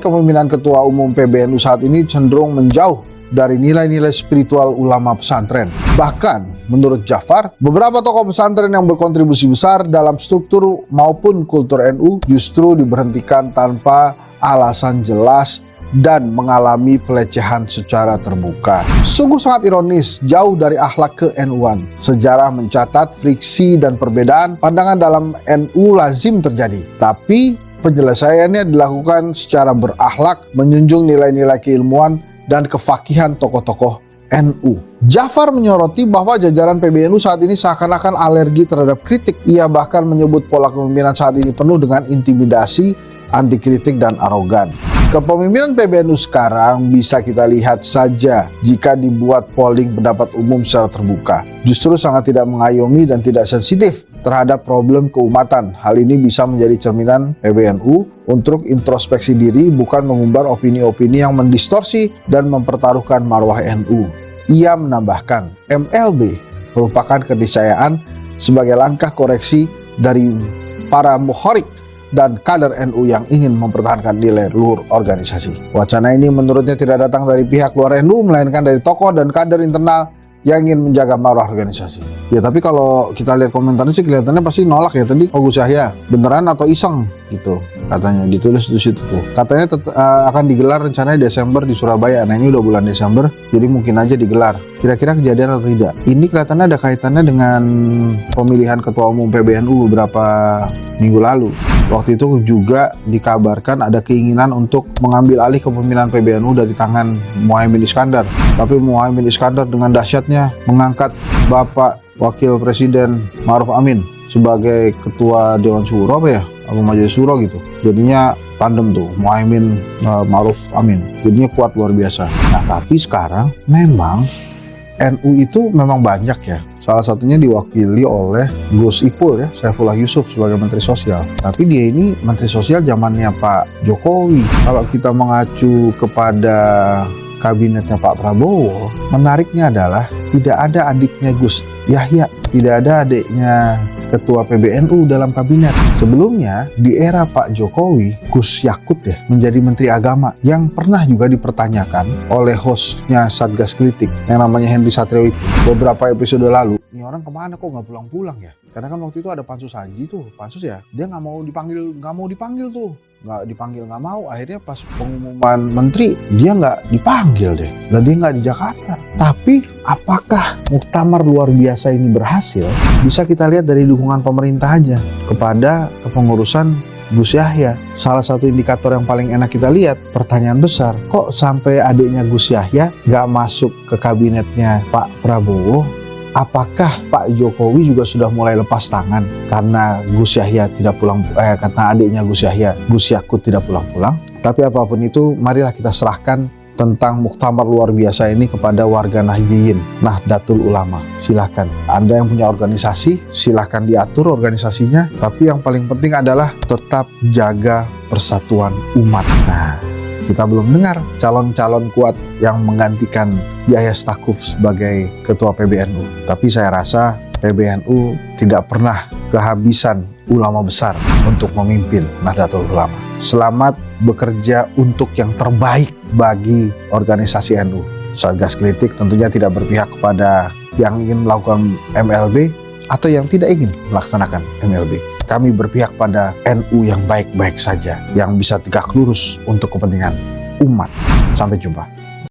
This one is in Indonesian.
Kepemimpinan Ketua Umum PBNU saat ini cenderung menjauh dari nilai-nilai spiritual ulama pesantren. Bahkan, menurut Jafar, beberapa tokoh pesantren yang berkontribusi besar dalam struktur maupun kultur NU justru diberhentikan tanpa alasan jelas dan mengalami pelecehan secara terbuka. Sungguh sangat ironis, jauh dari akhlak ke-NU-an. Sejarah mencatat friksi dan perbedaan pandangan dalam NU lazim terjadi. Tapi penyelesaiannya dilakukan secara berakhlak, menjunjung nilai-nilai keilmuan dan kefakihan tokoh-tokoh NU. Jafar menyoroti bahwa jajaran PBNU saat ini seakan-akan alergi terhadap kritik. Ia bahkan menyebut pola kepemimpinan saat ini penuh dengan intimidasi, anti kritik, dan arogan. Kepemimpinan PBNU sekarang bisa kita lihat saja jika dibuat polling pendapat umum secara terbuka. Justru sangat tidak mengayomi dan tidak sensitif terhadap problem keumatan. Hal ini bisa menjadi cerminan PBNU untuk introspeksi diri, bukan mengumbar opini-opini yang mendistorsi dan mempertaruhkan marwah NU. Ia menambahkan, MLB merupakan keniscayaan sebagai langkah koreksi dari para muhorik dan kader NU yang ingin mempertahankan nilai luhur organisasi. Wacana ini menurutnya tidak datang dari pihak luar NU, melainkan dari tokoh dan kader internal yang ingin menjaga marwah organisasi. Ya tapi kalau kita lihat komentarnya sih kelihatannya pasti nolak ya tadi. Gus Yahya beneran atau iseng gitu katanya, ditulis di situ tuh. Katanya akan digelar rencananya Desember di Surabaya. Nah ini udah bulan Desember, jadi mungkin aja digelar. Kira-kira kejadian atau tidak? Ini kelihatannya ada kaitannya dengan pemilihan Ketua Umum PBNU beberapa minggu lalu. Waktu itu juga dikabarkan ada keinginan untuk mengambil alih kepemimpinan PBNU dari tangan Muhaimin Iskandar. Tapi Muhaimin Iskandar dengan dahsyatnya mengangkat Bapak Wakil Presiden Ma'ruf Amin sebagai Ketua Dewan Syuro atau Majelis Syuro gitu. Jadinya tandem tuh Muhaimin Ma'ruf Amin. Jadinya kuat luar biasa. Nah tapi sekarang memang NU itu memang banyak ya. Salah satunya diwakili oleh Gus Ipul ya, Saifullah Yusuf sebagai Menteri Sosial. Tapi dia ini Menteri Sosial zamannya Pak Jokowi. Kalau kita mengacu kepada kabinetnya Pak Prabowo, menariknya adalah tidak ada adiknya Gus Yahya, tidak ada adiknya Ketua PBNU dalam kabinet. Sebelumnya di era Pak Jokowi, Gus Yakut ya menjadi Menteri Agama yang pernah juga dipertanyakan oleh hostnya Satgas Kritik yang namanya Henry Satrio itu beberapa episode lalu. Ini orang kemana kok nggak pulang-pulang ya? Karena kan waktu itu ada pansus haji tuh, pansus ya, dia nggak mau dipanggil tuh. Nggak dipanggil nggak mau, akhirnya pas pengumuman menteri dia nggak dipanggil deh, dan dia nggak di Jakarta. Tapi apakah muktamar luar biasa ini berhasil? Bisa kita lihat dari dukungan pemerintah aja kepada kepengurusan Gus Yahya. Salah satu indikator yang paling enak kita lihat, pertanyaan besar, kok sampai adiknya Gus Yahya nggak masuk ke kabinetnya Pak Prabowo? Apakah Pak Jokowi juga sudah mulai lepas tangan karena Gus Yahya tidak pulang, karena adiknya Gus Yahya, Gus Yakut tidak pulang-pulang? Tapi apapun itu, marilah kita serahkan tentang muktamar luar biasa ini kepada warga Nahdliyin, Nahdlatul Ulama. Silahkan, Anda yang punya organisasi, silahkan diatur organisasinya. Tapi yang paling penting adalah tetap jaga persatuan umat. Nah, kita belum dengar calon-calon kuat yang menggantikan Yahya Stakuf sebagai Ketua PBNU. Tapi saya rasa PBNU tidak pernah kehabisan ulama besar untuk memimpin Nahdlatul Ulama. Selamat bekerja untuk yang terbaik bagi organisasi NU. Satgas Kritik tentunya tidak berpihak kepada yang ingin melakukan MLB atau yang tidak ingin melaksanakan MLB. Kami berpihak pada NU yang baik-baik saja, yang bisa tegak lurus untuk kepentingan umat. Sampai jumpa.